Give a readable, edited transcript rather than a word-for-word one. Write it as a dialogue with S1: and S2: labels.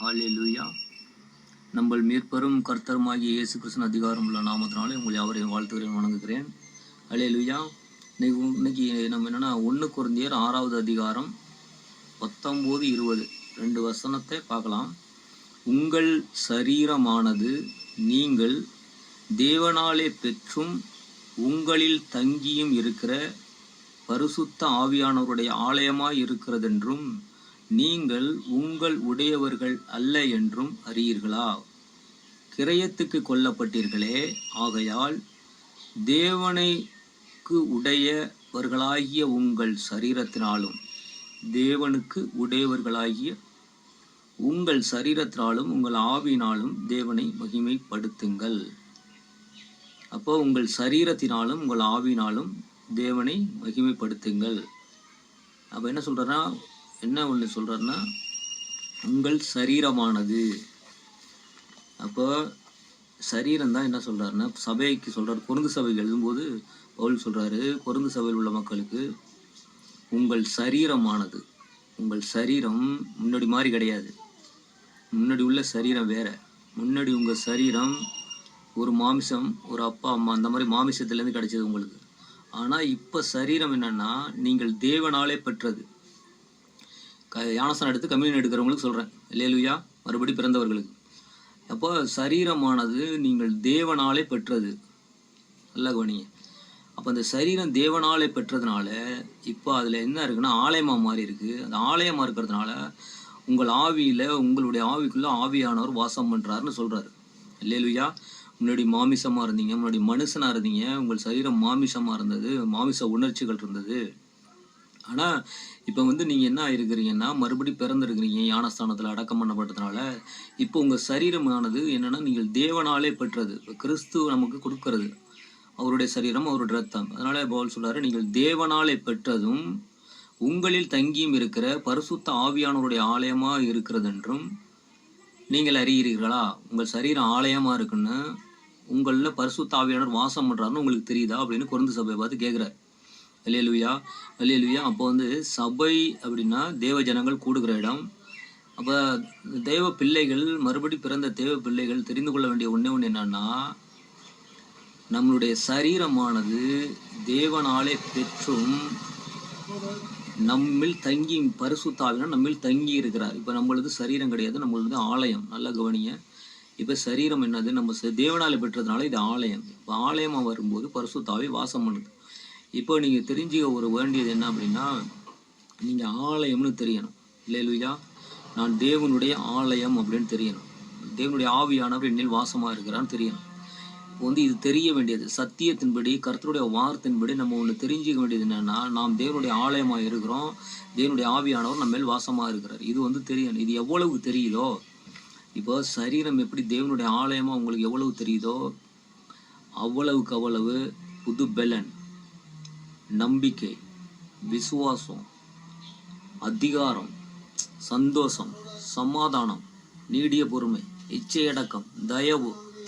S1: ஹல்லேலூயா. நம்ம மீட்பரும் கர்த்தருமாகிய இயேசு கிறிஸ்துவின் அதிகாரம் உள்ள நாமத்தினாலே உங்களை யாவரையும் வாழ்த்துகிறேன், வணங்குகிறேன். ஹல்லேலூயா. இன்னைக்கு நம்ம என்னன்னா 1 கொரிந்தியர் 6வது அதிகாரம் 19, 20 2 வசனத்தை பார்க்கலாம். உங்கள் சரீரமானது நீங்கள் தேவனாலே பெற்றும் உங்களில் தங்கியும் இருக்கிற பரிசுத்த ஆவியானவருடைய ஆலயமாய் இருக்கிறதென்றும் நீங்கள் உங்கள் உடையவர்கள் அல்ல என்றும் அறியீர்களா? கிரயத்துக்கு கொல்லப்பட்டீர்களே, ஆகையால் தேவனுக்கு உடையவர்களாகிய உங்கள் சரீரத்தினாலும் உங்கள் ஆவியினாலும் தேவனை மகிமைப்படுத்துங்கள். அப்போ உங்கள் சரீரத்தினாலும் உங்கள் ஆவியினாலும் தேவனை மகிமைப்படுத்துங்கள். அப்போ என்ன ஒன்று சொல்கிறாருன்னா, உங்கள் சரீரமானது. அப்போ சரீரம் தான் என்ன சொல்கிறாருன்னா, சபைக்கு சொல்கிறார். கொரிந்து சபைக்கு எழுதும்போது பவுல் சொல்கிறாரு, கொரிந்து சபையில் உள்ள மக்களுக்கு உங்கள் சரீரமானது. உங்கள் சரீரம் முன்னாடி மாதிரி கிடையாது. முன்னாடி உள்ள சரீரம் வேற. முன்னாடி உங்கள் சரீரம் ஒரு மாமிசம், ஒரு அப்பா அம்மா, அந்த மாதிரி மாமிசத்துலேருந்து கிடைச்சது உங்களுக்கு. ஆனால் இப்போ சரீரம் என்னன்னா, நீங்கள் தேவனாலே பெற்றது. ஞானஸ்நானம் எடுத்து கம்யூனியன் எடுக்கிறவங்களுக்கு சொல்கிறேன், அல்லேலூயா, மறுபடி பிறந்தவர்களுக்கு. அப்போ சரீரமானது நீங்கள் தேவனாலே பெற்றது. நல்ல கவனிங்க. அப்போ அந்த சரீரம் தேவனாலே பெற்றதுனால இப்போ அதில் என்ன இருக்குன்னா, ஆலயமாக மாறி இருக்குது. அந்த ஆலயமாக இருக்கிறதுனால உங்கள் ஆவியில், உங்களுடைய ஆவிக்குள்ளே ஆவியானவர் வாசம் பண்ணுறாருன்னு சொல்கிறாரு. அல்லேலூயா. முன்னாடி மாமிசமாக இருந்தீங்க, முன்னாடி மனுஷனாக இருந்தீங்க, உங்கள் சரீரம் மாமிசமாக இருந்தது, மாமிச உணர்ச்சிகள் இருந்தது. ஆனால் இப்போ நீங்கள் என்ன ஆயிருக்கிறீங்கன்னா, மறுபடி பிறந்திருக்கிறீங்க. ஞானஸ்தானத்தில் அடக்கம் பண்ணப்பட்டதுனால இப்போ உங்கள் சரீரமானது என்னென்னா, நீங்கள் தேவனாலே பெற்றது. இப்போ கிறிஸ்து நமக்கு கொடுக்கறது அவருடைய சரீரம், அவருடைய ரத்தம். அதனால பவுல் சொல்றாரு, நீங்கள் தேவனாலே பெற்றதும் உங்களில் தங்கியும் இருக்கிற பரிசுத்த ஆவியானவருடைய ஆலயமாக இருக்கிறது என்றும் நீங்கள் அறிகிறீர்களா? உங்கள் சரீரம் ஆலயமாக இருக்குன்னு, உங்களில் பரிசுத்த ஆவியானவர் வாசம் பண்ணுறாருன்னு உங்களுக்கு தெரியுதா அப்படின்னு கொரிந்து சபையை பார்த்து கேட்குறாரு. அல்லேலூயா, அல்லேலூயா. அப்போ சபை அப்படின்னா தேவ ஜனங்கள் கூடுகிற இடம். அப்போ தேவ பிள்ளைகள், மறுபடி பிறந்த தேவ பிள்ளைகள் தெரிந்து கொள்ள வேண்டிய ஒன்று என்னன்னா, நம்மளுடைய சரீரமானது தேவனாலே பெற்றும் நம்மில் தங்கி, பரிசுத்தாவினா நம்மில் தங்கி இருக்கிறார். இப்போ நம்மளது சரீரம் கிடையாது, நம்மளது ஆலயம். நல்ல கவனிங்க. இப்போ சரீரம் என்னது? நம்ம தேவனாலே பெற்றதுனால இது ஆலயம். இப்போ ஆலயமாக வரும்போது பரிசுத்தாவி வாசம் பண்ணுது. இப்போ நீங்கள் தெரிஞ்சுக்க வேண்டியது என்ன அப்படின்னா, நீங்கள் ஆலயம்னு தெரியணும். அல்லேலூயா. நான் தேவனுடைய ஆலயம் அப்படின்னு தெரியணும். தேவனுடைய ஆவியானவர் என்னில் வாசமாக இருக்கிறான்னு தெரியணும். இப்போ இது தெரிய வேண்டியது. சத்தியத்தின்படி, கர்த்தருடைய வார்த்தையின்படி நம்ம ஒன்று தெரிஞ்சுக்க வேண்டியது என்னென்னா, நாம் தேவனுடைய ஆலயமாக இருக்கிறோம், தேவனுடைய ஆவியானவர் நம்ம மேல் வாசமாக இருக்கிறார். இது தெரியணும். இது எவ்வளவு தெரியுதோ, இப்போ சரீரம் எப்படி தேவனுடைய ஆலயமாக உங்களுக்கு எவ்வளவு தெரியுதோ, அவ்வளவுக்கு அவ்வளவு புது பெலன், நம்பிக்கை, விசுவாசம், அதிகாரம், சந்தோஷம், சமாதானம், நீடிய பொறுமை, இச்சையடக்கம், தயவு,